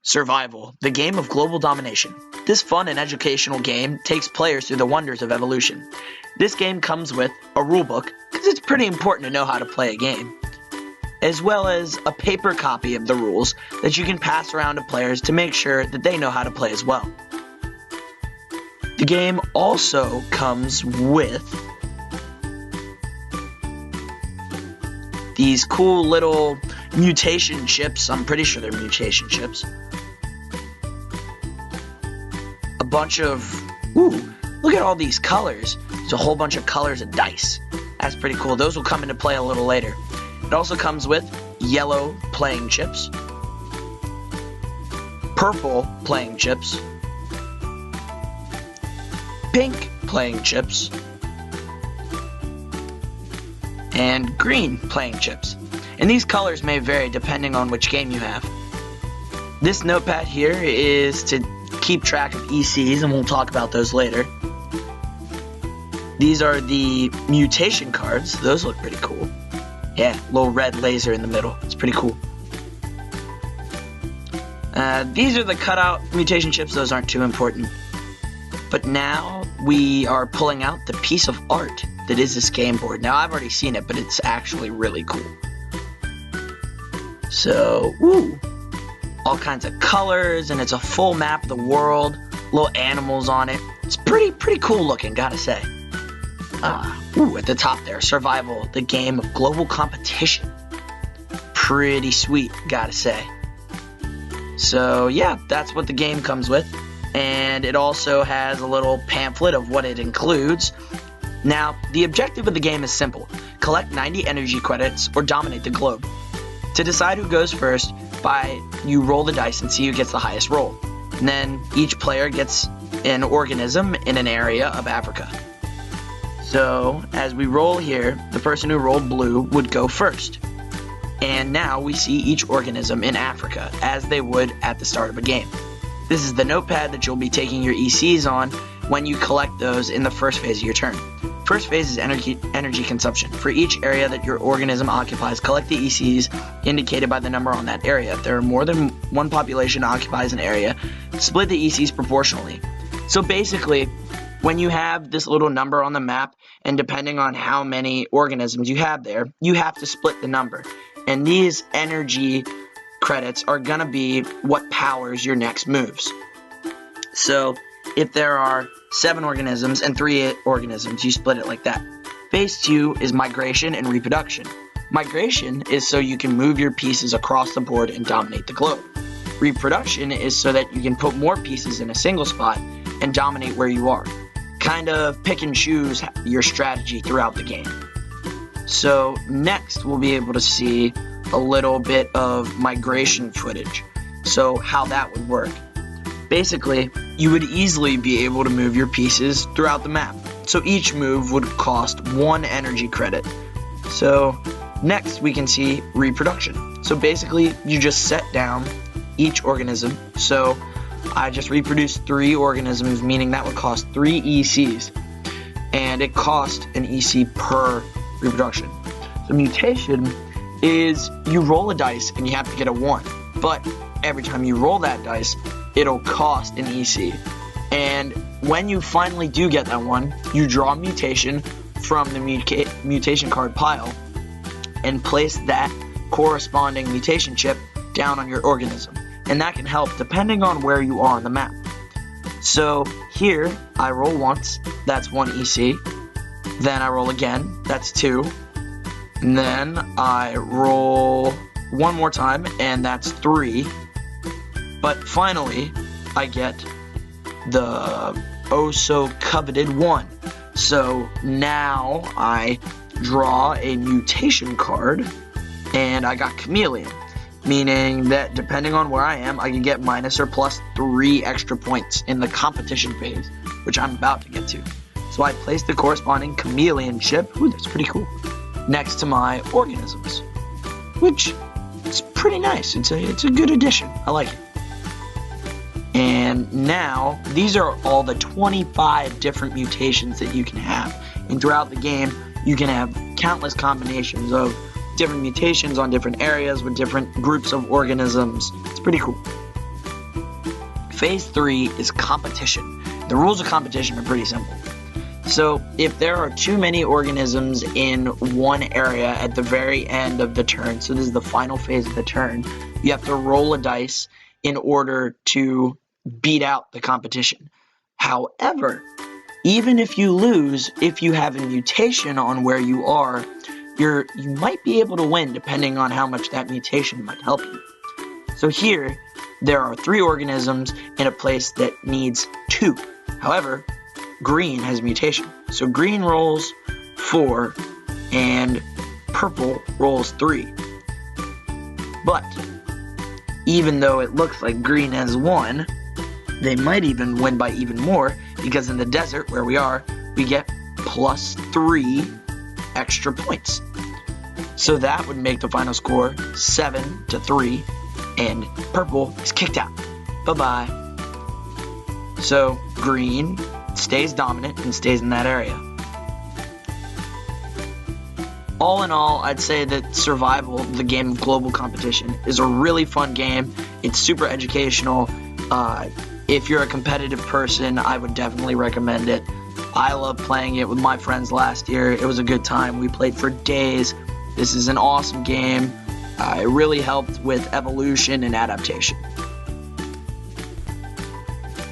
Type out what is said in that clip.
Survival, the game of global domination. This fun and educational game takes players through the wonders of evolution. This game comes with a rulebook, because it's pretty important to know how to play a game, as well as a paper copy of the rules that you can pass around to players to make sure that they know how to play as well. The game also comes with these cool little mutation chips. I'm pretty sure they're mutation chips. A bunch of, look at all these colors. There's a whole bunch of colors and dice. That's pretty cool. Those will come into play a little later. It also comes with yellow playing chips, purple playing chips, pink playing chips, and green playing chips. And these colors may vary depending on which game you have. This notepad here is to keep track of ECs, and we'll talk about those later. These are the mutation cards. Those look pretty cool. Yeah, little red laser in the middle. It's pretty cool. These are the cutout mutation chips. Those aren't too important. But now we are pulling out the piece of art that is this game board. Now, I've already seen it, but it's actually really cool. So, all kinds of colors, and it's a full map of the world. Little animals on it. It's pretty cool looking, gotta say. At the top there, survival, the game of global competition. Pretty sweet, gotta say. So yeah, that's what the game comes with. And it also has a little pamphlet of what it includes. Now, the objective of the game is simple. Collect 90 energy credits or dominate the globe. To decide who goes first, you roll the dice and see who gets the highest roll. And then each player gets an organism in an area of Africa. So, as we roll here, the person who rolled blue would go first. And now we see each organism in Africa, as they would at the start of a game. This is the notepad that you'll be taking your ECs on when you collect those in the first phase of your turn. First phase is energy consumption. For each area that your organism occupies, collect the ECs indicated by the number on that area. If there are more than one population occupies an area, split the ECs proportionally. So basically, when you have this little number on the map, and depending on how many organisms you have there, you have to split the number. And these energy credits are going to be what powers your next moves. So, if there are 7 organisms and 3 organisms, you split it like that. Phase 2 is migration and reproduction. Migration is so you can move your pieces across the board and dominate the globe. Reproduction is so that you can put more pieces in a single spot and dominate where you are. Kind of pick and choose your strategy throughout the game. So next we'll be able to see a little bit of migration footage. So how that would work. Basically, you would easily be able to move your pieces throughout the map. So each move would cost 1 energy credit. So next we can see reproduction. So basically you just set down each organism. So I just reproduced 3 organisms, meaning that would cost 3 ECs. And it cost an EC per reproduction. So mutation is you roll a dice and you have to get a 1. But every time you roll that dice, it'll cost an EC. And when you finally do get that 1, you draw a mutation from the mutation card pile and place that corresponding mutation chip down on your organism. And that can help depending on where you are on the map. So here, I roll once, that's 1 EC. Then I roll again, that's 2. And then I roll one more time, and that's 3. But finally, I get the oh-so-coveted 1. So now I draw a mutation card, and I got Chameleon. Meaning that depending on where I am, I can get minus or plus 3 extra points in the competition phase, which I'm about to get to. So I place the corresponding chameleon chip, that's pretty cool, next to my organisms, which is pretty nice. It's a good addition. I like it. And now, these are all the 25 different mutations that you can have. And throughout the game, you can have countless combinations of different mutations on different areas with different groups of organisms. It's pretty cool. phase 3 is competition. The rules of competition are pretty simple. So if there are too many organisms in one area at the very end of the turn, so this is the final phase of the turn, you have to roll a dice in order to beat out the competition. However, even if you lose, if you have a mutation on where you are, you might be able to win depending on how much that mutation might help you. So here, there are 3 organisms in a place that needs 2. However, green has a mutation. So green rolls 4 and purple rolls 3. But even though it looks like green has 1, they might even win by even more, because in the desert where we are, we get plus 3 extra points. So that would make the final score 7-3, and purple is kicked out. Bye-bye. So green stays dominant and stays in that area. All in all, I'd say that Survival, the game of global competition, is a really fun game. It's super educational. If you're a competitive person, I would definitely recommend it. I love playing it with my friends last year. It was a good time. We played for days. This is an awesome game. It really helped with evolution and adaptation.